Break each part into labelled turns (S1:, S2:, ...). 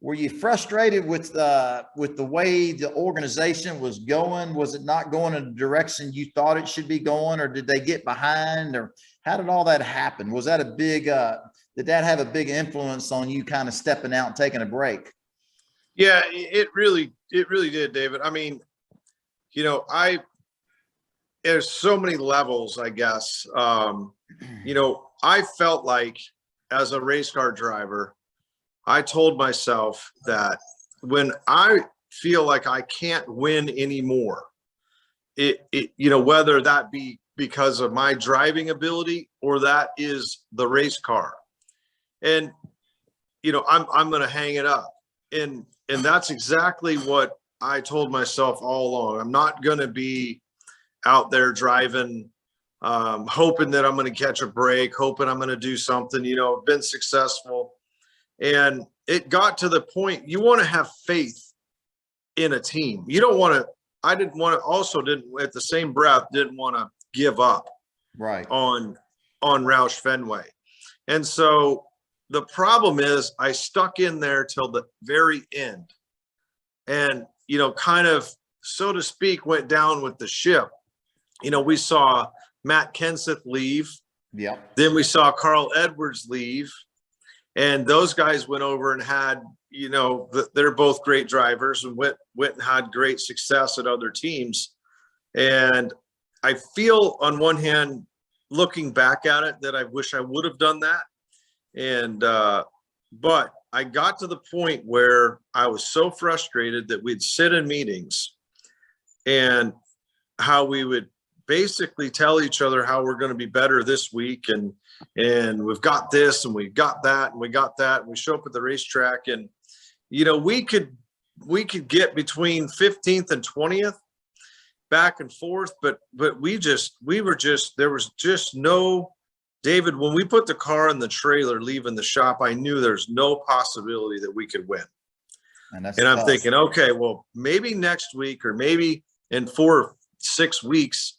S1: were you frustrated with the way the organization was going? Was it not going in the direction you thought it should be going, or did they get behind, or how did all that happen? Was that a big, did that have a big influence on you kind of stepping out and taking a break?
S2: Yeah, it really did, David. I mean, you know, there's so many levels, I guess. You know, I felt like as a race car driver, I told myself that when I feel like I can't win anymore, you know, whether that be because of my driving ability or that is the race car, and, you know, I'm going to hang it up. And that's exactly what I told myself all along. I'm not going to be out there driving, hoping that I'm going to catch a break, hoping I'm going to do something. You know, I've been successful. And it got to the point you want to have faith in a team. You don't want to, at the same breath, didn't want to give up
S1: right
S2: on Roush Fenway. And so the problem is I stuck in there till the very end and, you know, kind of, so to speak, went down with the ship. You know, we saw Matt Kenseth leave.
S1: Yeah.
S2: Then we saw Carl Edwards leave. And those guys went over and had, you know, they're both great drivers and went and had great success at other teams. And I feel on one hand, looking back at it, that I wish I would have done that. And, but I got to the point where I was so frustrated that we'd sit in meetings and how we would basically tell each other how we're going to be better this week. And we've got this and we got that and we got that. And we show up at the racetrack and, you know, we could get between 15th and 20th back and forth, but there was just no, David, when we put the car in the trailer leaving the shop, I knew there's no possibility that we could win. And I'm thinking, okay, well, maybe next week or maybe in 4 or 6 weeks,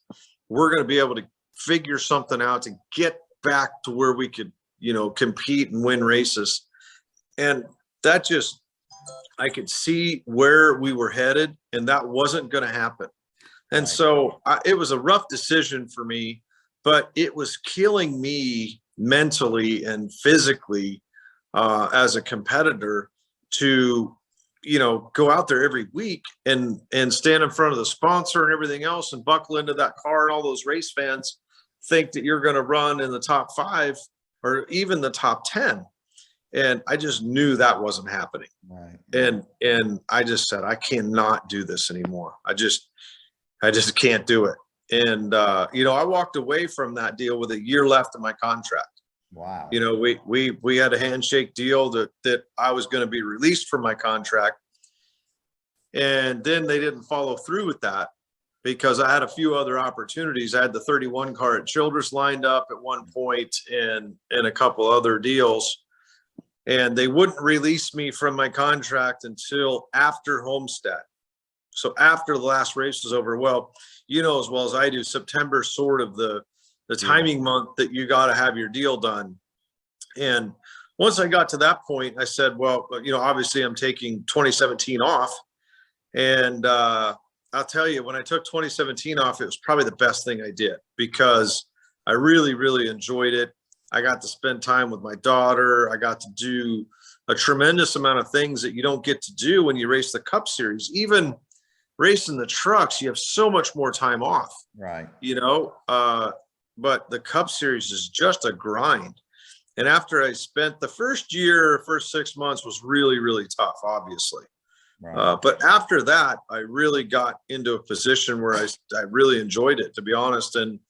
S2: we're going to be able to figure something out to get back to where we could, you know, compete and win races. And that just, I could see where we were headed and that wasn't going to happen. And so it was a rough decision for me, but it was killing me mentally and physically as a competitor to, you know, go out there every week and stand in front of the sponsor and everything else and buckle into that car, and all those race fans think that you're going to run in the top 5 or even the top 10. And I just knew that wasn't happening.
S1: Right.
S2: And I just said, I cannot do this anymore. I just can't do it. And, you know, I walked away from that deal with a year left in my contract.
S1: Wow.
S2: You know, we had a handshake deal that I was going to be released from my contract. And then they didn't follow through with that because I had a few other opportunities. I had the 31 car at Childress lined up at one point and a couple other deals. And they wouldn't release me from my contract until after Homestead. So after the last race was over, well, you know, as well as I do, September sort of the timing month that you got to have your deal done. And once I got to that point, I said, well, you know, obviously I'm taking 2017 off. And I'll tell you, when I took 2017 off, it was probably the best thing I did because I really, really enjoyed it. I got to spend time with my daughter. I got to do a tremendous amount of things that you don't get to do when you race the Cup Series. Even racing the trucks, you have so much more time off.
S1: Right.
S2: You know, but the Cup Series is just a grind. And after I spent the first 6 months was really, really tough, obviously. Right. But after that, I really got into a position where I really enjoyed it, to be honest. And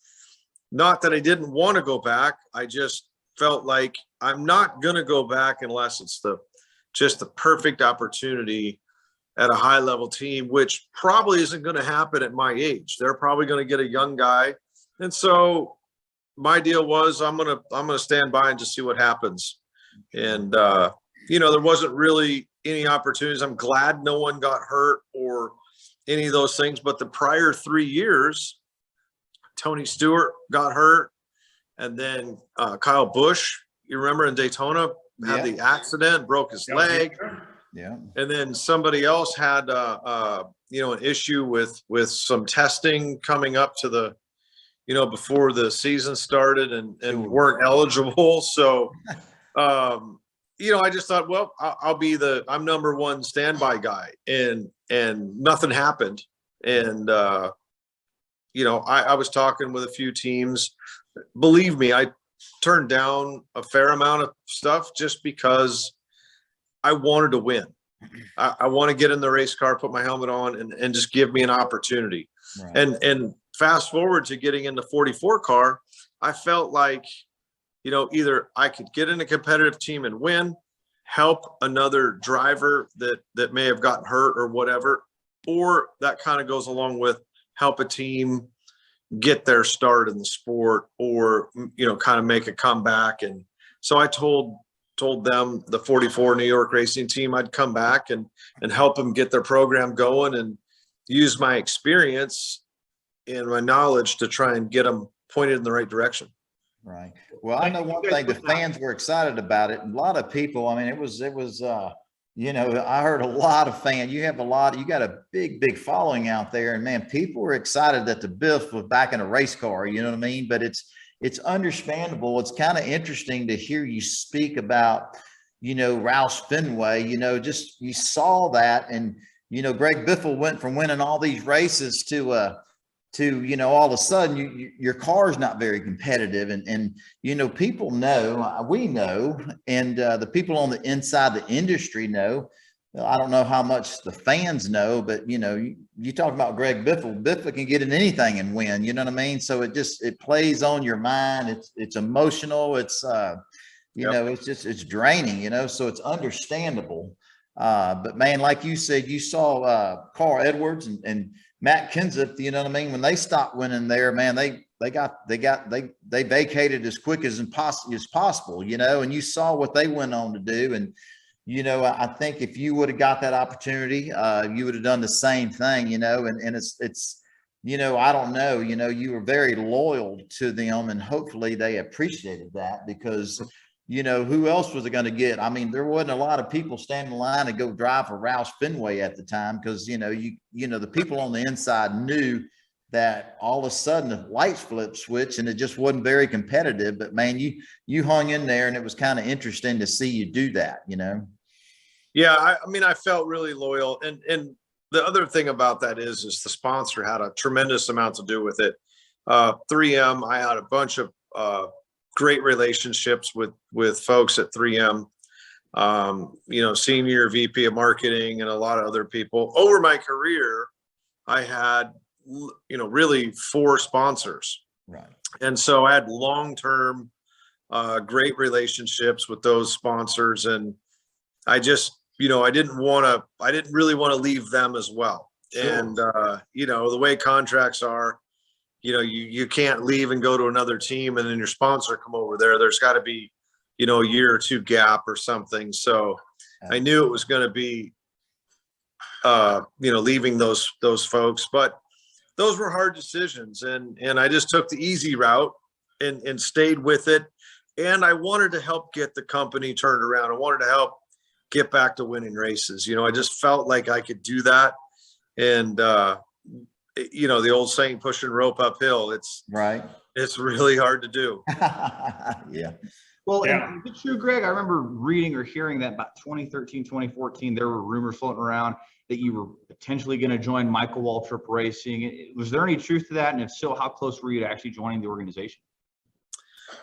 S2: not that I didn't want to go back. I just felt like I'm not going to go back unless it's just the perfect opportunity at a high level team, which probably isn't going to happen at my age. They're probably going to get a young guy. And so my deal was I'm going to stand by and just see what happens. And, you know, there wasn't really any opportunities. I'm glad no one got hurt or any of those things, but the prior 3 years, Tony Stewart got hurt. And then Kyle Busch, you remember in Daytona, had the accident, broke his leg.
S1: Yeah.
S2: And then somebody else had, an issue with some testing coming up to the, before the season started and
S1: Sure.
S2: weren't eligible. So, I just thought, well, I'm number one standby guy, and nothing happened. And, I was talking with a few teams. Believe me, I turned down a fair amount of stuff just because I wanted to win. I want to get in the race car, put my helmet on, and just give me an opportunity.
S1: Right.
S2: And fast forward to getting in the 44 car, I felt like, either I could get in a competitive team and win, help another driver that may have gotten hurt or whatever, or that kind of goes along with help a team get their start in the sport, or, kind of make a comeback. And so I told them, the 44 New York racing team, I'd come back and help them get their program going and use my experience and my knowledge to try and get them pointed in the right direction.
S1: Right. Well, I know one thing, the fans were excited about it. A lot of people, I mean, it was, I heard a lot of fans. You got a big following out there, and man, people were excited that the Biff was back in a race car, you know what I mean? But it's understandable. It's kind of interesting to hear you speak about, Roush Fenway, just, you saw that. And, Greg Biffle went from winning all these races to all of a sudden your car is not very competitive. And people know, we know, and the people on the inside the industry know. I don't know how much the fans know, but you talk about Greg Biffle. Biffle can get in anything and win. You know what I mean? So it plays on your mind. It's emotional. It's it's draining. So it's understandable. But man, like you said, you saw Carl Edwards and Matt Kenseth. You know what I mean? When they stopped winning there, man, they vacated as quick as possible. And you saw what they went on to do. And I think if you would have got that opportunity, you would have done the same thing, and it's, I don't know, you were very loyal to them, and hopefully they appreciated that, because, who else was it going to get? I mean, there wasn't a lot of people standing in line to go drive for Roush Fenway at the time, because, the people on the inside knew that all of a sudden the lights flip switch and it just wasn't very competitive. But man, you hung in there, and it was kind of interesting to see you do that,
S2: Yeah, I felt really loyal, and the other thing about that is the sponsor had a tremendous amount to do with it. 3M, I had a bunch of great relationships with folks at 3M. Senior VP of marketing and a lot of other people. Over my career, I had really 4 sponsors,
S1: right? And
S2: so I had long-term great relationships with those sponsors, and I just I didn't really want to leave them as well. Sure. And, the way contracts are, you can't leave and go to another team and then your sponsor come over there. There's got to be, a year or 2 gap or something. So I knew it was going to be, leaving those folks, but those were hard decisions. And I just took the easy route and stayed with it. And I wanted to help get the company turned around. I wanted to help get back to winning races. I just felt like I could do that. And, the old saying, pushing rope uphill, it's right. It's really hard to do.
S3: Yeah. Well, yeah. And is it true, Greg? I remember reading or hearing that about 2013, 2014, there were rumors floating around that you were potentially going to join Michael Waltrip Racing. Was there any truth to that? And if so, how close were you to actually joining the organization?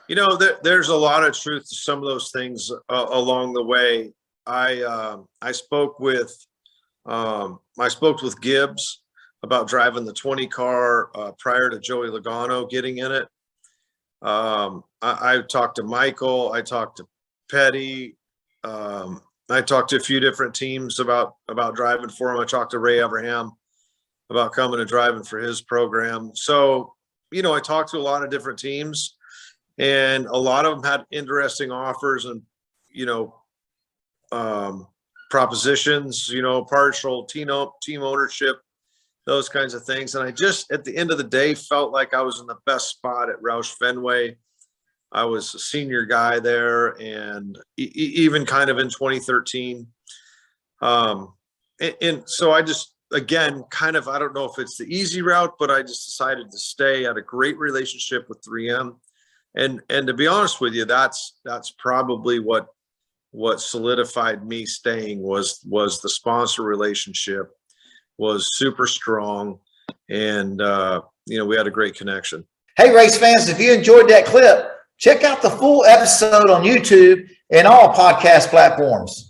S2: There's a lot of truth to some of those things along the way. I spoke with Gibbs about driving the 20 car prior to Joey Logano getting in it. I talked to Michael. I talked to Petty. I talked to a few different teams about driving for him. I talked to Ray Abraham about coming and driving for his program. So, I talked to a lot of different teams, and a lot of them had interesting offers and, propositions, partial team ownership, those kinds of things. And I just, at the end of the day, felt like I was in the best spot at Roush Fenway. I was a senior guy there, and even kind of in 2013, And so I just, again, kind of, I don't know if it's the easy route, but I just decided to stay. I had a great relationship with 3M. And to be honest with you, that's probably what solidified me staying was the sponsor relationship was super strong. And, we had a great connection.
S1: Hey, race fans, if you enjoyed that clip, check out the full episode on YouTube and all podcast platforms.